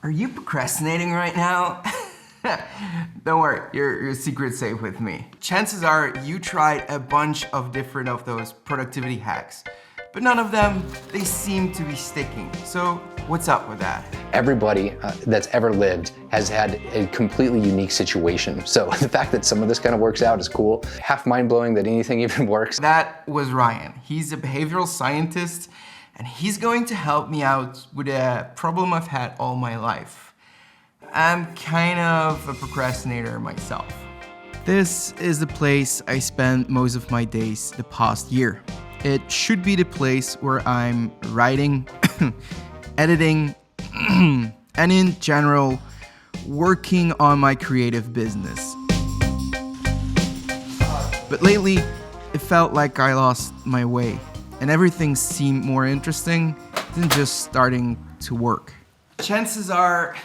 Are you procrastinating right now? Don't worry, your secret's safe with me. Chances are you tried a bunch of different of those productivity hacks, but none of them, they seem to be sticking. So what's up with that? Everybody that's ever lived has had a completely unique situation. So the fact that some of this kind of works out is cool. Half mind-blowing that anything even works. That was Ryan. He's a behavioral scientist, and he's going to help me out with a problem I've had all my life. I'm kind of a procrastinator myself. This is the place I spend most of my days the past year. It should be the place where I'm writing, editing, and in general, working on my creative business. But lately, it felt like I lost my way, and everything seemed more interesting than just starting to work. Chances are,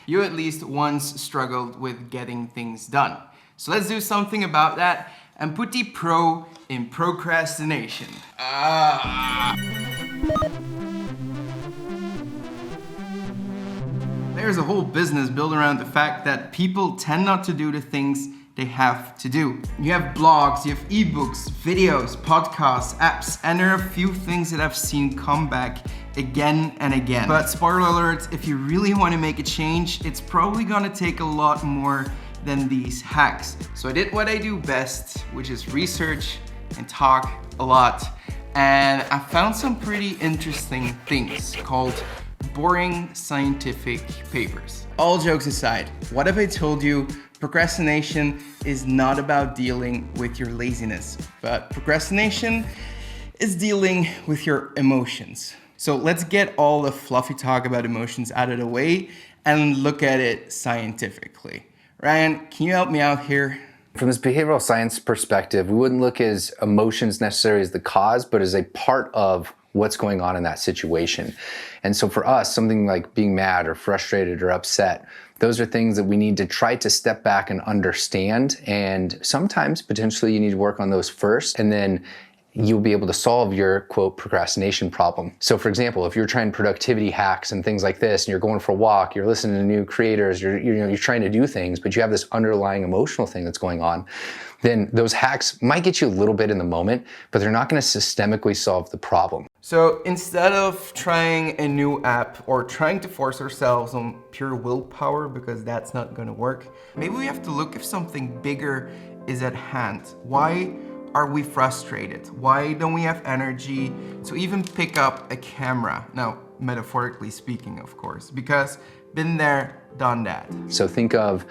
you at least once struggled with getting things done. So let's do something about that and put the pro in procrastination. There's a whole business built around the fact that people tend not to do the things they have to do. You have blogs, you have ebooks, videos, podcasts, apps, and there are a few things that I've seen come back again and again. But spoiler alert, if you really want to make a change, it's probably gonna take a lot more than these hacks. So I did what I do best, which is research and talk a lot. And I found some pretty interesting things called boring scientific papers. All jokes aside, what if I told you procrastination is not about dealing with your laziness, but procrastination is dealing with your emotions. So let's get all the fluffy talk about emotions out of the way and look at it scientifically. Ryan, can you help me out here? From this behavioral science perspective, we wouldn't look at emotions necessarily as the cause, but as a part of what's going on in that situation. And so for us, something like being mad or frustrated or upset, those are things that we need to try to step back and understand. And sometimes potentially you need to work on those first, and then you'll be able to solve your, quote, procrastination problem. So for example, if you're trying productivity hacks and things like this, and you're going for a walk, you're listening to new creators, you're trying to do things, but you have this underlying emotional thing that's going on, then those hacks might get you a little bit in the moment, but they're not gonna systemically solve the problem. So instead of trying a new app or trying to force ourselves on pure willpower, because that's not gonna work, maybe we have to look if something bigger is at hand. Why are we frustrated? Why don't we have energy to even pick up a camera? Now, metaphorically speaking, of course, because been there, done that. So think of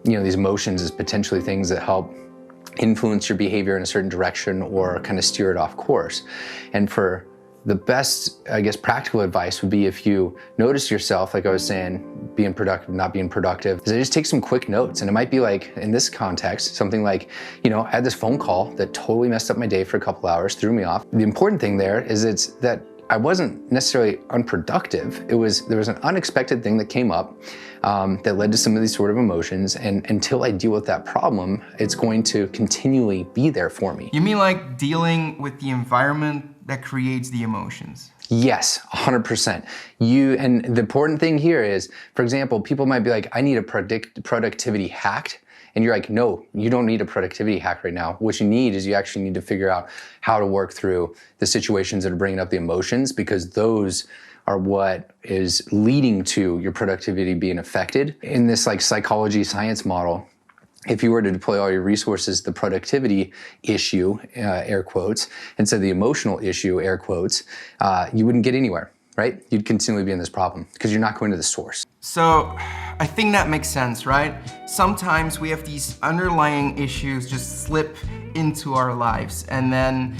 these emotions as potentially things that help influence your behavior in a certain direction or kind of steer it off course. And for the best, I guess, practical advice would be if you notice yourself, like I was saying, being productive, not being productive, is just take some quick notes. And it might be like, in this context, something like, I had this phone call that totally messed up my day for a couple hours, threw me off. The important thing there is it's that I wasn't necessarily unproductive. There was an unexpected thing that came up that led to some of these sort of emotions. And until I deal with that problem, it's going to continually be there for me. You mean like dealing with the environment that creates the emotions? Yes, 100%. And the important thing here is, for example, people might be like, I need a productivity hack. And you're like, no, you don't need a productivity hack right now. What you need is you actually need to figure out how to work through the situations that are bringing up the emotions, because those are what is leading to your productivity being affected. In this like psychology science model, if you were to deploy all your resources, the productivity issue, air quotes, instead of the emotional issue, air quotes, you wouldn't get anywhere, right? You'd continually be in this problem because you're not going to the source. So I think that makes sense, right? Sometimes we have these underlying issues just slip into our lives, and then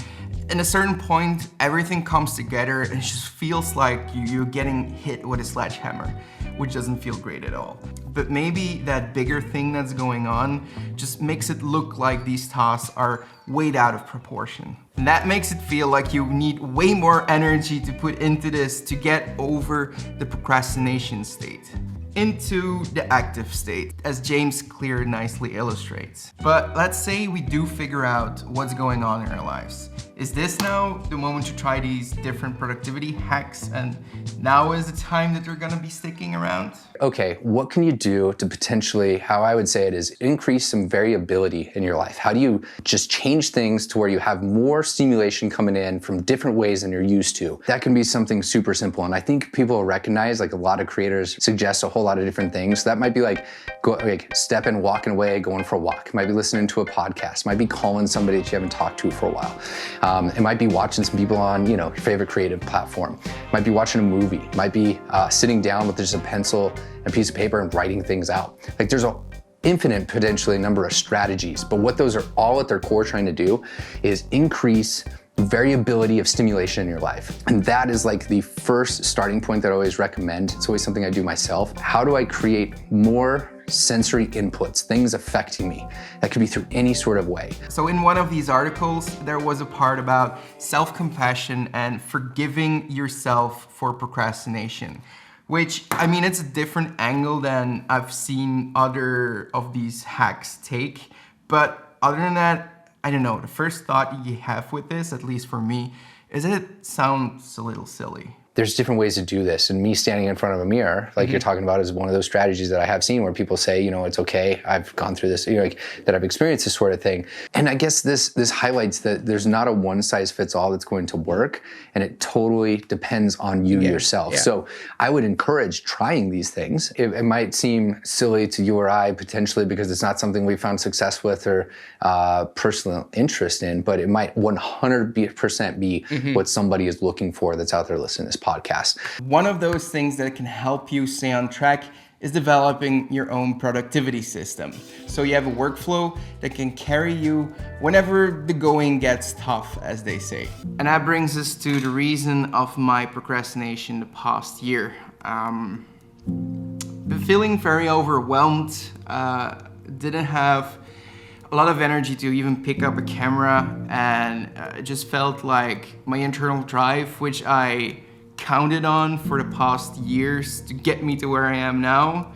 in a certain point, everything comes together and it just feels like you're getting hit with a sledgehammer, which doesn't feel great at all. But maybe that bigger thing that's going on just makes it look like these tasks are weighed out of proportion. And that makes it feel like you need way more energy to put into this to get over the procrastination state into the active state, as James Clear nicely illustrates. But let's say we do figure out what's going on in our lives. Is this now the moment to try these different productivity hacks, and now is the time that you're gonna be sticking around? Okay, what can you do to potentially, how I would say it is, increase some variability in your life? How do you just change things to where you have more stimulation coming in from different ways than you're used to? That can be something super simple, and I think people recognize, like a lot of creators suggest a whole lot of different things. So that might be like stepping, walking away, going for a walk. It might be listening to a podcast. It might be calling somebody that you haven't talked to for a while. It might be watching some people on, your favorite creative platform. It might be watching a movie. It might be sitting down with just a pencil and a piece of paper and writing things out. Like there's an infinite potentially number of strategies, but what those are all at their core trying to do is increase variability of stimulation in your life. And that is like the first starting point that I always recommend. It's always something I do myself. How do I create more sensory inputs, things affecting me? That could be through any sort of way. So in one of these articles, there was a part about self-compassion and forgiving yourself for procrastination, which, I mean, it's a different angle than I've seen other of these hacks take. But other than that, I don't know, the first thought you have with this, at least for me, is that it sounds a little silly. There's different ways to do this, and me standing in front of a mirror, like you're talking about, is one of those strategies that I have seen where people say, it's okay, I've gone through this, that I've experienced this sort of thing. And I guess this highlights that there's not a one size fits all that's going to work, and it totally depends on you yourself. Yeah. So I would encourage trying these things. It might seem silly to you or I potentially because it's not something we found success with or personal interest in, but it might 100% be what somebody is looking for that's out there listening to this podcast. One of those things that can help you stay on track is developing your own productivity system. So you have a workflow that can carry you whenever the going gets tough, as they say. And that brings us to the reason of my procrastination the past year. Been feeling very overwhelmed, didn't have a lot of energy to even pick up a camera, and it just felt like my internal drive, which I counted on for the past years to get me to where I am now,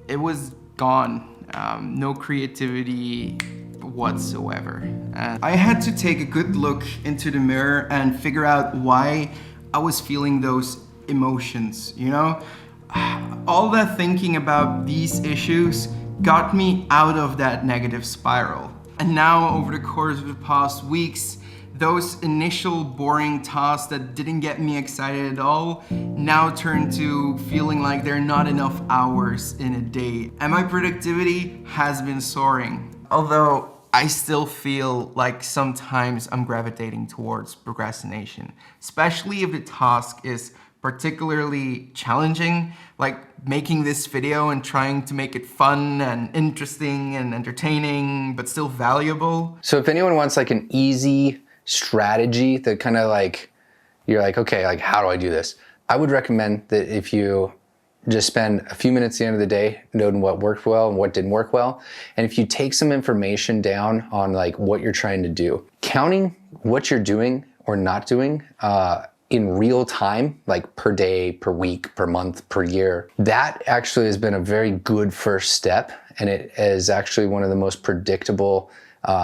it was gone. No creativity whatsoever. And I had to take a good look into the mirror and figure out why I was feeling those emotions, All that thinking about these issues got me out of that negative spiral. And now, over the course of the past weeks, those initial boring tasks that didn't get me excited at all now turn to feeling like there are not enough hours in a day. And my productivity has been soaring. Although I still feel like sometimes I'm gravitating towards procrastination, especially if the task is particularly challenging, like making this video and trying to make it fun and interesting and entertaining, but still valuable. So if anyone wants like an easy strategy that kind of like, you're like, okay, like how do I do this? I would recommend that if you just spend a few minutes at the end of the day noting what worked well and what didn't work well. And if you take some information down on like what you're trying to do, counting what you're doing or not doing in real time, like per day, per week, per month, per year, that actually has been a very good first step. And it is actually one of the most predictable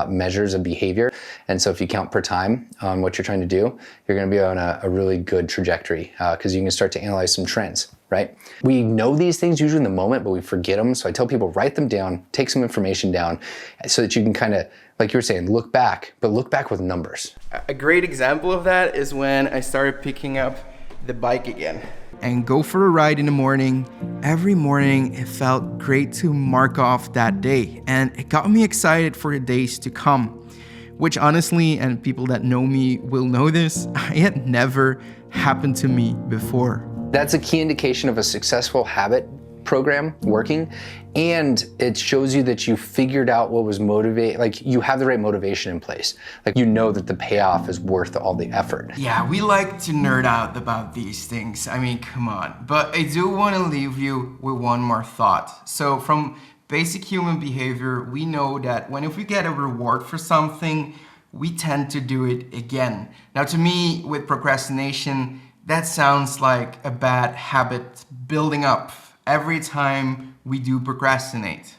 measures of behavior. And so if you count per time on what you're trying to do, you're going to be on a really good trajectory because you can start to analyze some trends, right? We know these things usually in the moment, but we forget them. So I tell people, write them down, take some information down so that you can kind of, like you were saying, look back, but look back with numbers. A great example of that is when I started picking up the bike again and go for a ride in the morning. Every morning it felt great to mark off that day, and it got me excited for the days to come, which honestly, and people that know me will know this, it had never happened to me before. That's a key indication of a successful habit program working, and it shows you that you figured out what was motivate, like you have the right motivation in place. Like you know that the payoff is worth all the effort. Yeah, we like to nerd out about these things. I mean, come on. But I do want to leave you with one more thought. So from basic human behavior, we know that if we get a reward for something, we tend to do it again. Now to me, with procrastination, that sounds like a bad habit building up every time we do procrastinate.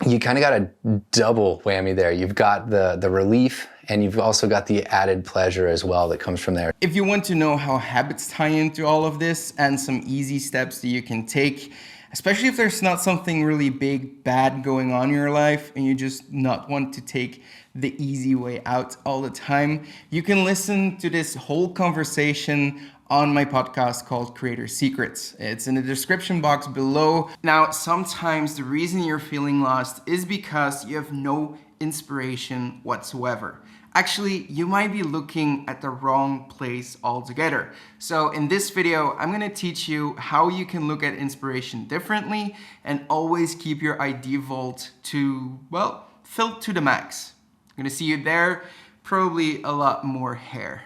You kind of got a double whammy there. You've got the relief And you've also got the added pleasure as well that comes from there. If you want to know how habits tie into all of this and some easy steps that you can take, especially if there's not something really big, bad going on in your life and you just not want to take the easy way out all the time, you can listen to this whole conversation on my podcast called Creator Secrets. It's in the description box below. Now, sometimes the reason you're feeling lost is because you have no inspiration whatsoever. Actually, you might be looking at the wrong place altogether. So in this video, I'm gonna teach you how you can look at inspiration differently and always keep your idea vault to, well, filled to the max. I'm gonna see you there, probably a lot more hair.